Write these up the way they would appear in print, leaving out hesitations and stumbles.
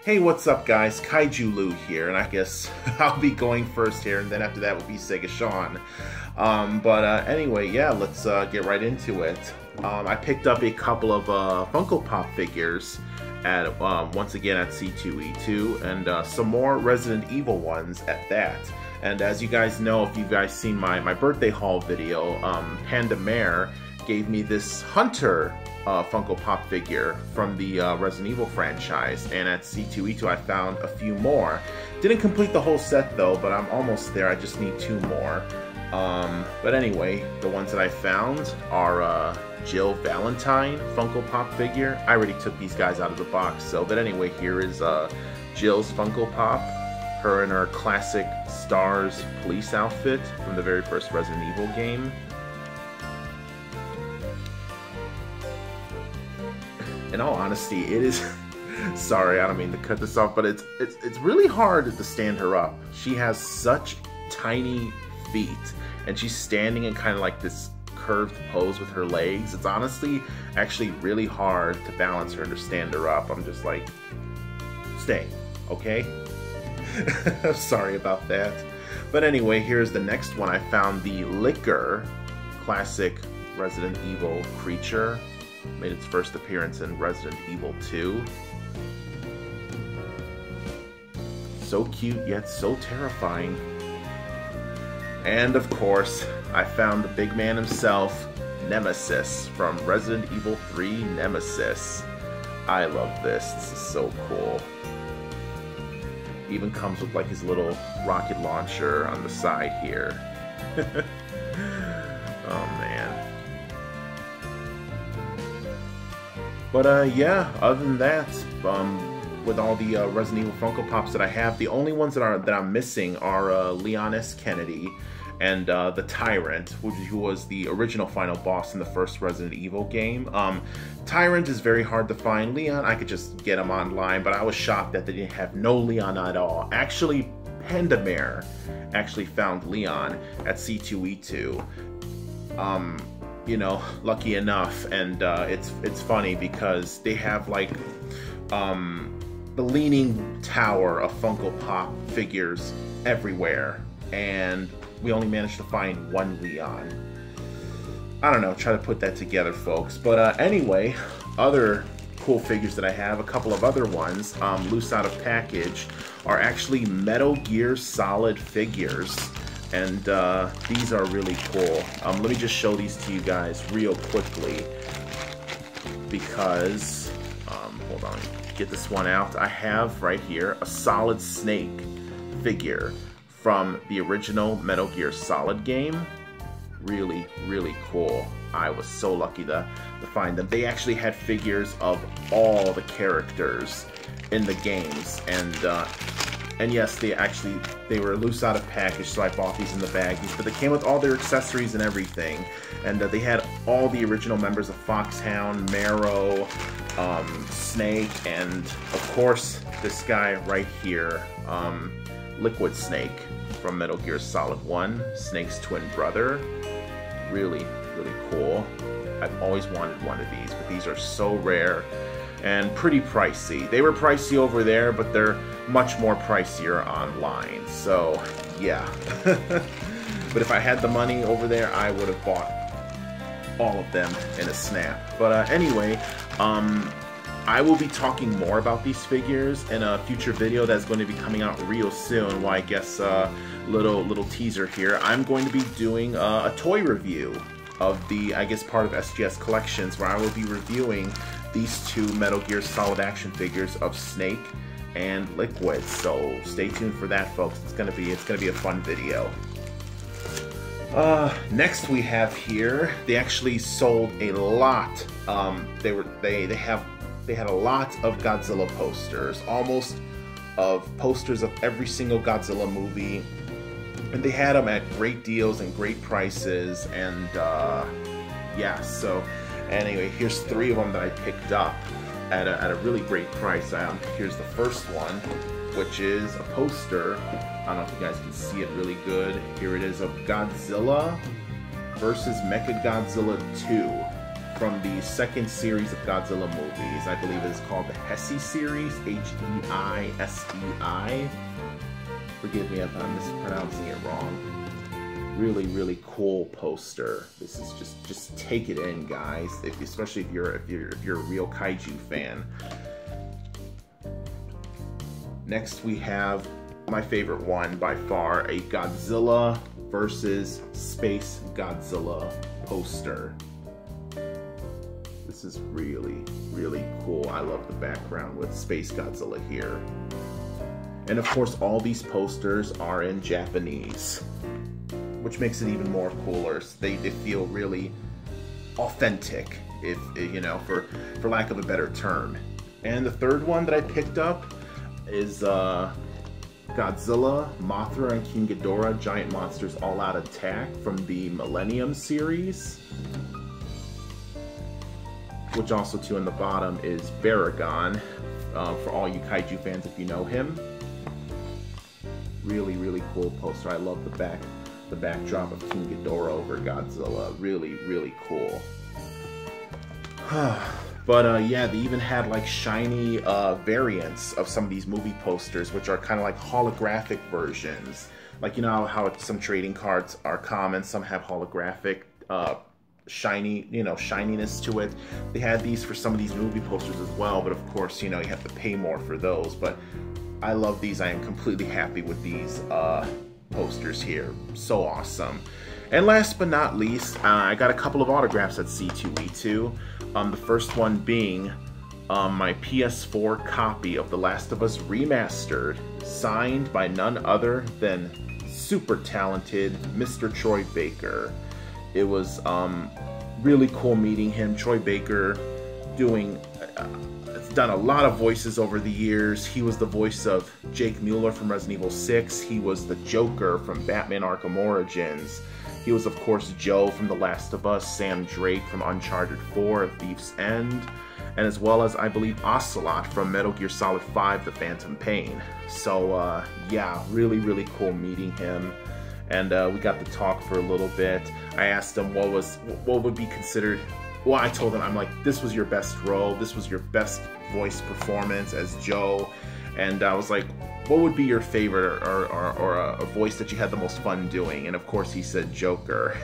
Hey, what's up guys? KaijuLou here, and I guess I'll be going first here, and then after that will be SegaSean's. Anyway, yeah, let's get right into it. I picked up a couple of Funko Pop figures at once again at C2E2, and some more Resident Evil ones at that. And as you guys know, if you guys seen my birthday haul video, Panda Mare gave me this Hunter Funko Pop figure from the Resident Evil franchise, and at C2E2 I found a few more. Didn't complete the whole set though, but I'm almost there. I just need 2 more. But anyway, the ones that I found are Jill Valentine Funko Pop figure. I already took these guys out of the box, but anyway, here is Jill's Funko Pop. Her in her classic Stars police outfit from the very first Resident Evil game. In all honesty, it is sorry, I don't mean to cut this off, but it's really hard to stand her up. She has such tiny feet, and she's standing in kind of like this curved pose with her legs. It's honestly actually really hard to balance her and to stand her up. I'm just like, stay, okay? Sorry about that. But anyway, here's the next one. I found the Liquor classic Resident Evil creature. Made its first appearance in Resident Evil 2. So cute, yet so terrifying. And of course, I found the big man himself, Nemesis, from Resident Evil 3 Nemesis. I love this. This is so cool. Even comes with like his little rocket launcher on the side here. Oh man. But yeah, other than that, with all the Resident Evil Funko Pops that I have, the only ones that I'm missing are Leon S. Kennedy and the Tyrant, who was the original final boss in the first Resident Evil game. Tyrant is very hard to find. Leon, I could just get him online, but I was shocked that they didn't have no Leon at all. Actually, Panda Mare actually found Leon at C2E2. You know, lucky enough, and it's funny because they have like the Leaning Tower of Funko Pop figures everywhere, and we only managed to find 1 Leon. I don't know, try to put that together, folks. But anyway, other cool figures that I have, a couple of other ones loose out of package, are actually Metal Gear Solid figures. And these are really cool. Let me just show these to you guys real quickly, because hold on, get this one out. I have right here a Solid Snake figure from the original Metal Gear Solid game. Really, really cool. I was so lucky to find them. They actually had figures of all the characters in the games, and yes, they were loose out of package, so I bought these in the baggies, but they came with all their accessories and everything. And they had all the original members of Foxhound, Marrow, Snake, and of course, this guy right here, Liquid Snake from Metal Gear Solid 1, Snake's twin brother. Really, really cool. I've always wanted one of these, but these are so rare and pretty pricey. They were pricey over there, but they're much more pricier online, so yeah. But if I had the money over there, I would have bought all of them in a snap. But anyway, I will be talking more about these figures in a future video that's going to be coming out real soon. Well, I guess little teaser here. I'm going to be doing a toy review of the, I guess, part of SGS Collections, where I will be reviewing these 2 Metal Gear Solid action figures of Snake and Liquid. So stay tuned for that, folks. It's gonna be a fun video. Next we have here, they actually sold a lot. They had a lot of Godzilla posters, almost of posters of every single Godzilla movie, and they had them at great deals and great prices. And yeah, so anyway, here's 3 of them that I picked up at a really great price. Here's the first one, which is a poster. I don't know if you guys can see it really good. Here it is, of Godzilla versus Mechagodzilla 2 from the second series of Godzilla movies. I believe it is called the Heisei series, Heisei. Forgive me if I'm mispronouncing it wrong. Really, really cool poster. This is just take it in, guys. Especially if you're a real kaiju fan. Next, we have my favorite one by far, a Godzilla versus Space Godzilla poster. This is really, really cool. I love the background with Space Godzilla here. And of course, all these posters are in Japanese, which makes it even more cooler. They feel really authentic, if you know, for lack of a better term. And the third one that I picked up is Godzilla, Mothra, and King Ghidorah, Giant Monsters All Out Attack from the Millennium series. Which also, too, in the bottom is Baragon, for all you kaiju fans if you know him. Really, really cool poster. I love the backdrop of King Ghidorah over Godzilla. Really, really cool. But yeah, they even had like shiny variants of some of these movie posters, which are kind of like holographic versions. Like, you know how some trading cards are common, some have holographic shininess to it. They had these for some of these movie posters as well, but of course, you know, you have to pay more for those. But I love these. I am completely happy with these posters here. So awesome. And last but not least, I got a couple of autographs at C2E2. The first one being my PS4 copy of The Last of Us Remastered, signed by none other than super talented Mr. Troy Baker. It was really cool meeting him. Troy Baker has done a lot of voices over the years. He was the voice of Jake Mueller from Resident Evil 6. He was the Joker from Batman Arkham Origins. He was, of course, Joe from The Last of Us, Sam Drake from Uncharted 4, Thief's End, and as well as, I believe, Ocelot from Metal Gear Solid 5, The Phantom Pain. So, yeah, really, really cool meeting him. And we got to talk for a little bit. I asked him what would be considered. Well, I told him, I'm like, this was your best role. This was your best voice performance as Joe. And I was like, what would be your favorite or a voice that you had the most fun doing? And of course, he said Joker.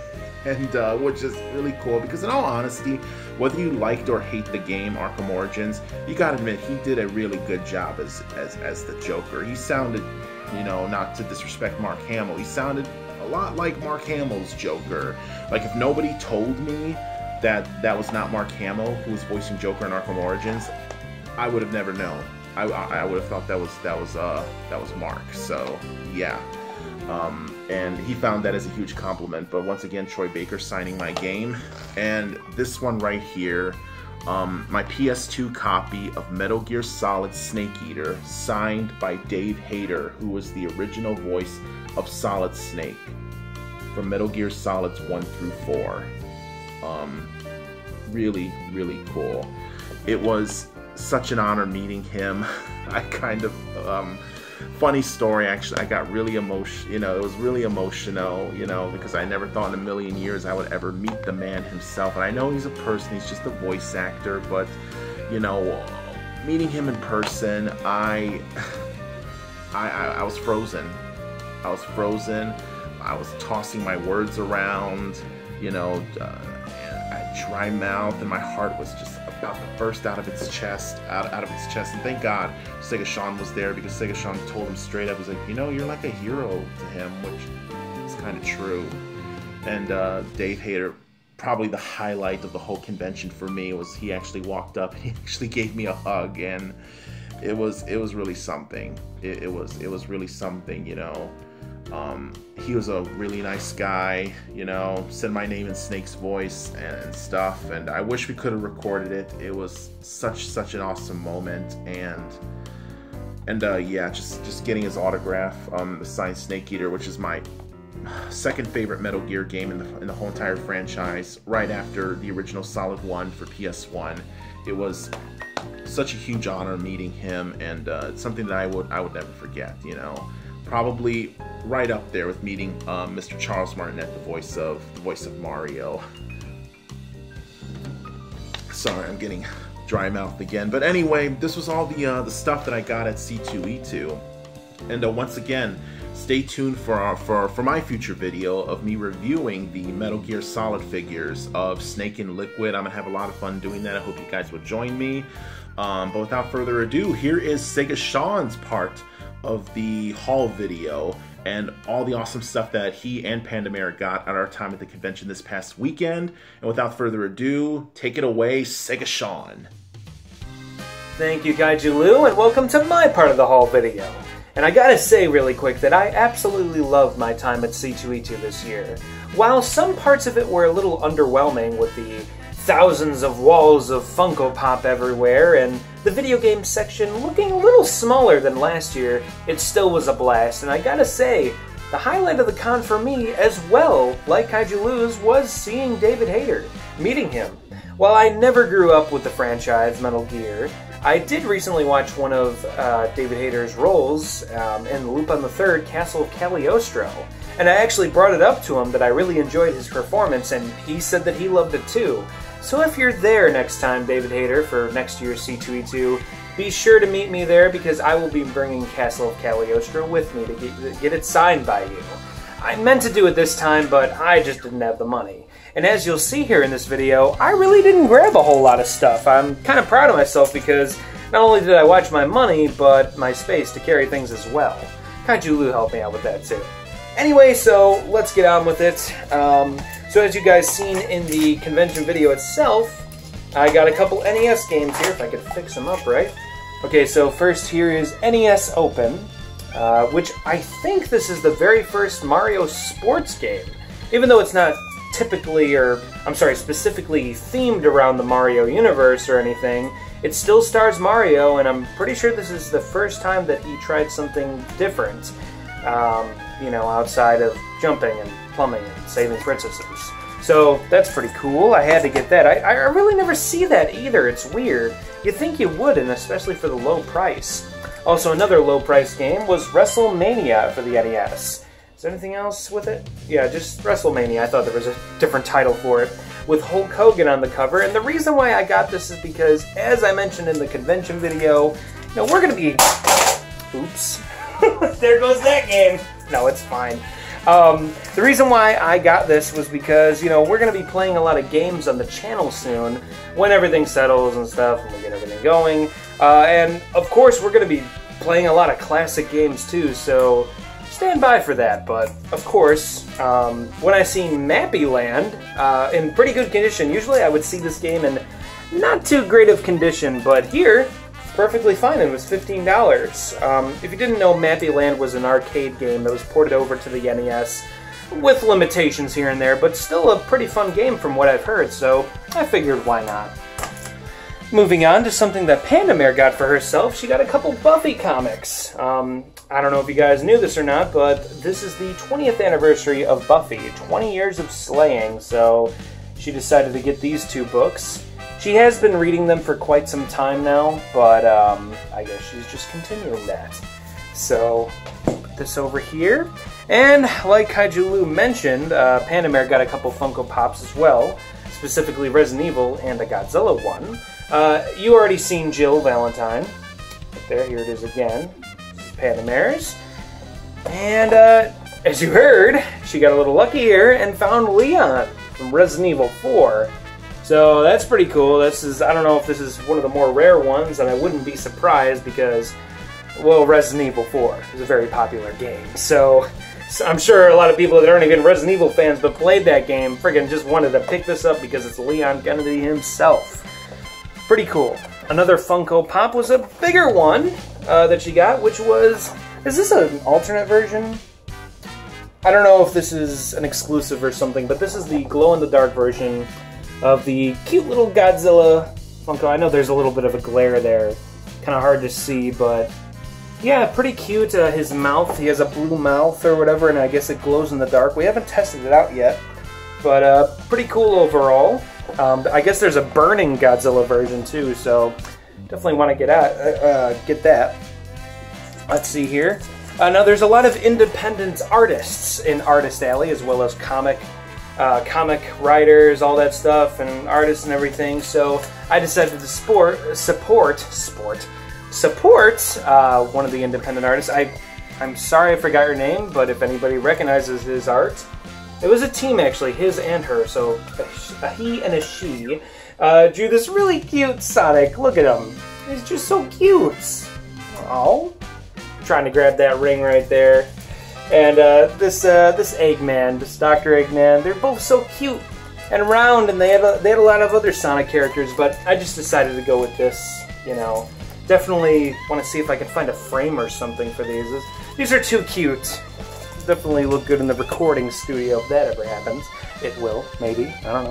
And which is really cool because, in all honesty, whether you liked or hate the game Arkham Origins, you gotta admit he did a really good job as the Joker. He sounded, you know, not to disrespect Mark Hamill, he sounded a lot like Mark Hamill's Joker. Like, if nobody told me that was not Mark Hamill who was voicing Joker in Arkham Origins, I would have never known. I would have thought that was Mark. So yeah, and he found that as a huge compliment. But once again, Troy Baker signing my game, and this one right here, my PS2 copy of Metal Gear Solid Snake Eater, signed by Dave Hayter, who was the original voice of Solid Snake from Metal Gear Solids 1 through 4. Really, really cool. It was such an honor meeting him. I kind of, funny story actually, I got really emotional, you know, it was really emotional, you know, because I never thought in a million years I would ever meet the man himself. And I know he's a person, he's just a voice actor, but, you know, meeting him in person, I was frozen. I was frozen. I was tossing my words around, you know, I had dry mouth, and my heart was just about to burst out of its chest, out of its chest. And thank God SegaSean's was there, because SegaSean told him straight up, he's like, you know, you're like a hero to him, which is kind of true. And Dave Hayter, probably the highlight of the whole convention for me, was he actually walked up and he actually gave me a hug, and it was really something. It was really something, you know. He was a really nice guy, you know, said my name in Snake's voice and stuff, and I wish we could have recorded it. It was such an awesome moment, and yeah, just getting his autograph, the signed Snake Eater, which is my second favorite Metal Gear game in the whole entire franchise, right after the original Solid 1 for PS1. It was such a huge honor meeting him, and it's something that I would never forget, you know. Probably right up there with meeting Mr. Charles Martinet, the voice of Mario. Sorry, I'm getting dry mouth again. But anyway, this was all the stuff that I got at C2E2. And once again, stay tuned for my future video of me reviewing the Metal Gear Solid figures of Snake and Liquid. I'm gonna have a lot of fun doing that. I hope you guys will join me. But without further ado, here is SegaSean's part of the haul video and all the awesome stuff that he and Pandamere got at our time at the convention this past weekend. And without further ado, take it away, SegaSean. Thank you, KaijuLou, and welcome to my part of the haul video. And I gotta say really quick that I absolutely loved my time at C2E2 this year. While some parts of it were a little underwhelming with the thousands of walls of Funko Pop everywhere and the video game section looking a little smaller than last year, it still was a blast. And I gotta say, the highlight of the con for me as well, like KaijuLou's, was seeing David Hayter, meeting him. While I never grew up with the franchise Metal Gear, I did recently watch one of David Hayter's roles in Lupin the Third, Castle of Cagliostro. And I actually brought it up to him that I really enjoyed his performance, and he said that he loved it too. So if you're there next time, David Hayter, for next year's C2E2, be sure to meet me there because I will be bringing Castle of Cagliostro with me to get it signed by you. I meant to do it this time, but I just didn't have the money. And as you'll see here in this video, I really didn't grab a whole lot of stuff. I'm kind of proud of myself because not only did I watch my money, but my space to carry things as well. KaijuLou helped me out with that too. Anyway, so let's get on with it. So as you guys seen in the convention video itself, I got a couple NES games here, if I could fix them up right. Okay, so first here is NES Open, which I think this is the very first Mario sports game. Even though it's not typically, specifically themed around the Mario universe or anything, it still stars Mario, and I'm pretty sure this is the first time that he tried something different, you know, outside of jumping and plumbing and saving princesses. So that's pretty cool. I had to get that. I really never see that either. It's weird. You'd think you would, and especially for the low price. Also, another low price game was WrestleMania for the NES. Is there anything else with it? Yeah, just WrestleMania. I thought there was a different title for it, with Hulk Hogan on the cover. And the reason why I got this is because, as I mentioned in the convention video, you know, we're going to be... Oops. There goes that game. No, it's fine. The reason why I got this was because, you know, we're going to be playing a lot of games on the channel soon when everything settles and stuff and we get everything going. And, of course, we're going to be playing a lot of classic games too, so stand by for that. But, of course, when I seen Mappy Land in pretty good condition, usually I would see this game in not too great of condition, but here, perfectly fine. It was $15. If you didn't know, Mappy Land was an arcade game that was ported over to the NES with limitations here and there, but still a pretty fun game from what I've heard, so I figured why not. Moving on to something that Pandamere got for herself, she got a couple Buffy comics. I don't know if you guys knew this or not, but this is the 20th anniversary of Buffy, 20 years of slaying, so she decided to get these two books. She has been reading them for quite some time now, but I guess she's just continuing that. So, put this over here. And like KaijuLou mentioned, Pandamere got a couple Funko Pops as well, specifically Resident Evil and a Godzilla one. You already seen Jill Valentine. Right there, here it is again. This is Pandamere's. And as you heard, she got a little lucky here and found Leon from Resident Evil 4. So that's pretty cool. This is, I don't know if this is one of the more rare ones, and I wouldn't be surprised because, well, Resident Evil 4 is a very popular game. So I'm sure a lot of people that aren't even Resident Evil fans but played that game friggin' just wanted to pick this up because it's Leon Kennedy himself. Pretty cool. Another Funko Pop was a bigger one that she got, which was, is this an alternate version? I don't know if this is an exclusive or something, but this is the glow-in-the-dark version of the cute little Godzilla Funko. I know there's a little bit of a glare there, kind of hard to see, but yeah, pretty cute. His mouth, he has a blue mouth or whatever, and I guess it glows in the dark. We haven't tested it out yet, but pretty cool overall. I guess there's a burning Godzilla version too, so definitely want to get that. Let's see here. Now there's a lot of independent artists in Artist Alley, as well as comic comic writers, all that stuff, and artists and everything. So I decided to support one of the independent artists. I'm sorry I forgot her name, but if anybody recognizes his art, it was a team actually, his and her. So a he and a she drew this really cute Sonic. Look at him. He's just so cute. Oh, trying to grab that ring right there. And this Eggman, this Dr. Eggman, they're both so cute and round, and they had a lot of other Sonic characters, but I just decided to go with this, you know. Definitely want to see if I can find a frame or something for these. These are too cute. Definitely look good in the recording studio if that ever happens. It will, maybe, I don't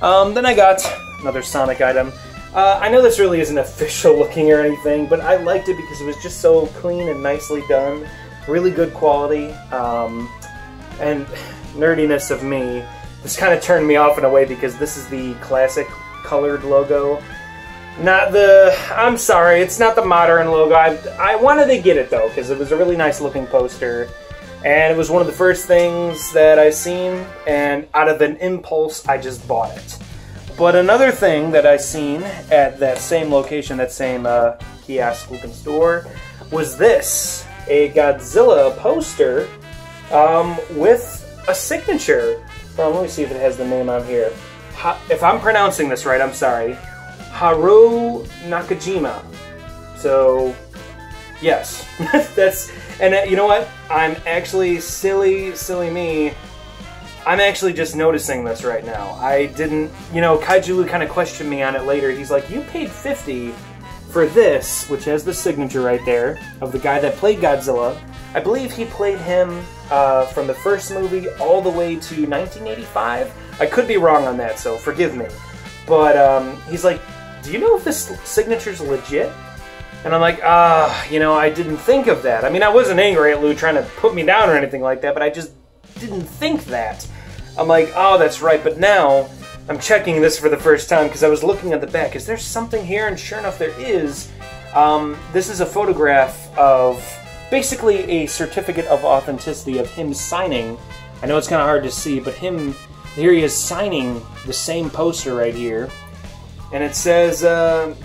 know. Then I got another Sonic item. I know this really isn't official looking or anything, but I liked it because it was just so clean and nicely done. Really good quality, and nerdiness of me, this kind of turned me off in a way because this is the classic colored logo. Not the, I'm sorry, it's not the modern logo. I wanted to get it though, because it was a really nice looking poster, and it was one of the first things that I seen, and out of an impulse, I just bought it. But another thing that I seen at that same location, that same kiosk looking store, was this. A Godzilla poster with a signature from, let me see if it has the name on here. If I'm pronouncing this right, I'm sorry. Haru Nakajima. So, yes. And you know what? I'm actually, silly me, I'm actually just noticing this right now. I didn't, you know, KaijuLou kind of questioned me on it later. He's like, you paid $50 for this, which has the signature right there, of the guy that played Godzilla. I believe he played him from the first movie all the way to 1985. I could be wrong on that, so forgive me. But he's like, do you know if this signature's legit? And I'm like, you know, I didn't think of that. I mean, I wasn't angry at Lou trying to put me down or anything like that, but I just didn't think that. I'm like, oh, that's right, but now I'm checking this for the first time because I was looking at the back. Is there something here? And sure enough, there is. This is a photograph of basically a certificate of authenticity of him signing. I know it's kind of hard to see, but here he is signing the same poster right here. And it says,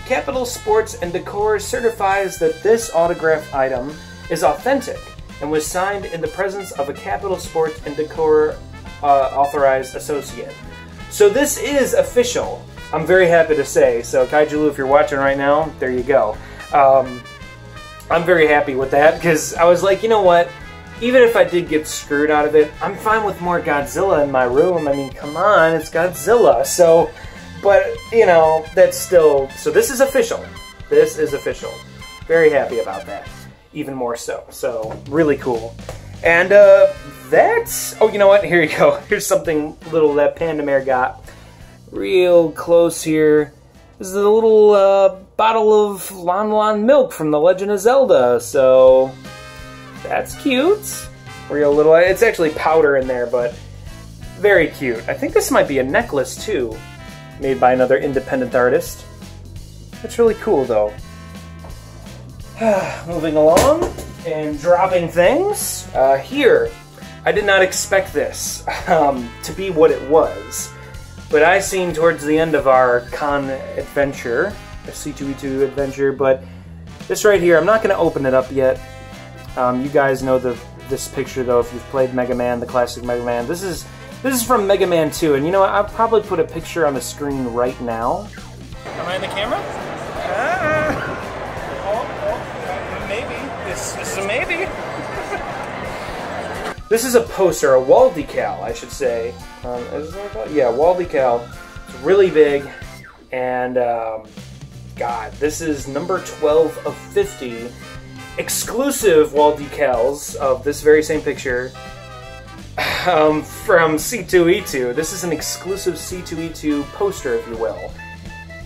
Capital Sports and Decor certifies that this autograph item is authentic and was signed in the presence of a Capital Sports and Decor authorized associate. So this is official, I'm very happy to say. So KaijuLou, if you're watching right now, there you go. I'm very happy with that, because I was like, you know what? Even if I did get screwed out of it, I'm fine with more Godzilla in my room. I mean, come on, it's Godzilla. So, but, you know, that's still... So this is official. This is official. Very happy about that. Even more so. So, really cool. And, that's... Oh, you know what? Here you go. Here's something little that Pandamare got. Real close here. This is a little, bottle of Lon Lon milk from The Legend of Zelda. So, that's cute. Real little... It's actually powder in there, but very cute. I think this might be a necklace, too. Made by another independent artist. It's really cool, though. Moving along and dropping things. Here, I did not expect this to be what it was, but I seen towards the end of our con adventure, a C2E2 adventure, but this right here, I'm not going to open it up yet. You guys know this picture, though, if you've played Mega Man, the classic Mega Man. This is from Mega Man 2, and you know what? I'll probably put a picture on the screen right now. Am I in the camera? Maybe. This is a maybe. This is a poster, a wall decal, I should say. Is this what I call it? Yeah, wall decal. It's really big, and God, this is number 12 of 50 exclusive wall decals of this very same picture. From C2E2. This is an exclusive C2E2 poster, if you will.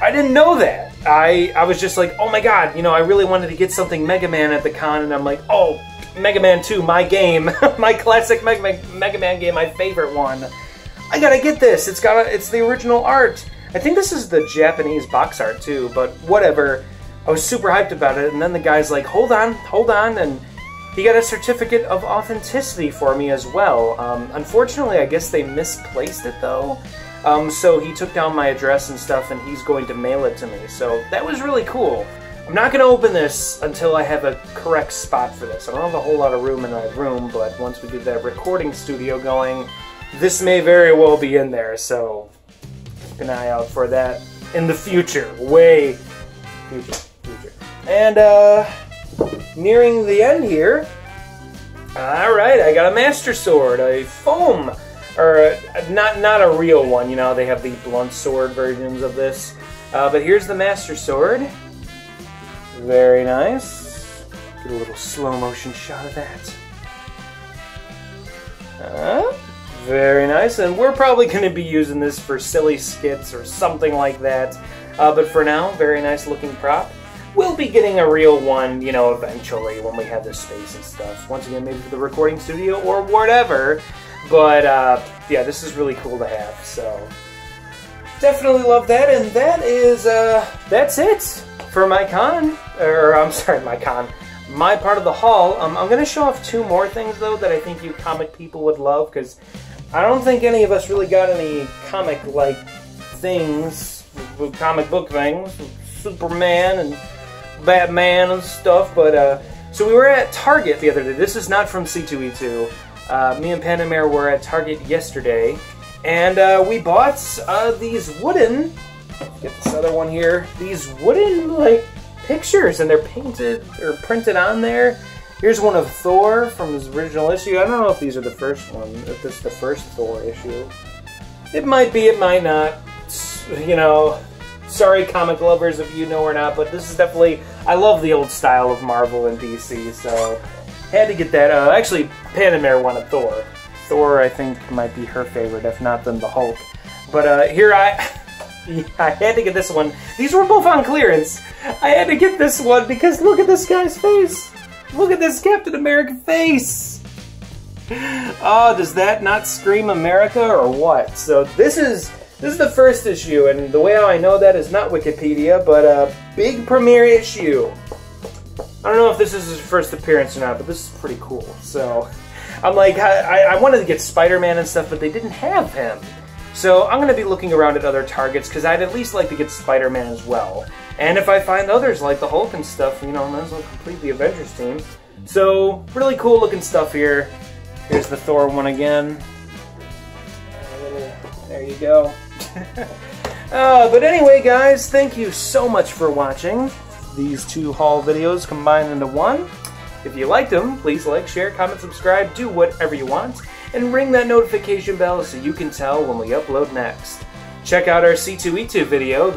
I didn't know that. I was just like, oh my god, you know, I really wanted to get something Mega Man at the con, and I'm like, oh, Mega Man 2, my game. My classic Mega Man game, my favorite one. I gotta get this. It's the original art. I think this is the Japanese box art too, but whatever. I was super hyped about it, and then the guy's like, hold on, and He got a certificate of authenticity for me as well. Unfortunately, I guess they misplaced it though. So he took down my address and stuff, and he's going to mail it to me. So that was really cool. I'm not going to open this until I have a correct spot for this. I don't have a whole lot of room in my room, but once we get that recording studio going, this may very well be in there. So keep an eye out for that in the future. Way future. And nearing the end here. Alright, I got a Master Sword, a foam, or not a real one, you know, they have the blunt sword versions of this. But here's the Master Sword. Very nice. Get a little slow motion shot of that. Very nice, and we're probably going to be using this for silly skits or something like that. But for now, very nice looking prop. We'll be getting a real one, you know, eventually when we have the space and stuff. Once again, maybe for the recording studio or whatever. But, yeah, this is really cool to have, so definitely love that. And that is, that's it for my con. Or, I'm sorry, my part of the haul. I'm going to show off two more things, though, that I think you comic people would love, because I don't think any of us really got any comic-like things, comic book things, Superman and Batman and stuff, but so we were at Target the other day. This is not from C2E2. Me and Panamare were at Target yesterday, and we bought these wooden, get this other one here, these wooden, like, pictures, and they're painted, or printed on there. Here's one of Thor from his original issue. I don't know if these are the first one, if this is the first Thor issue. It might be, it might not, you know. Sorry, comic lovers, if you know or not, but this is definitely... I love the old style of Marvel and DC, so had to get that. Actually, Panamare wanted Thor. Thor, I think, might be her favorite, if not then the Hulk. But here I had to get this one. These were both on clearance. I had to get this one because look at this guy's face. Look at this Captain America face. Oh, does that not scream America or what? So this is the first issue, and the way how I know that is not Wikipedia, but a big premiere issue. I don't know if this is his first appearance or not, but this is pretty cool. So I'm like, I wanted to get Spider-Man and stuff, but they didn't have him. So I'm going to be looking around at other Targets, because I'd at least like to get Spider-Man as well. And if I find others like the Hulk and stuff, you know, I might as well complete the Avengers team. So, really cool looking stuff here. Here's the Thor one again. There you go. But anyway, guys, thank you so much for watching these two haul videos combined into one. If you liked them, please like, share, comment, subscribe, do whatever you want, and ring that notification bell so you can tell when we upload next. Check out our C2E2 video,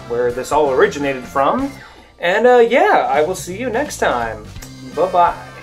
where this all originated from, and yeah, I will see you next time. Bye-bye.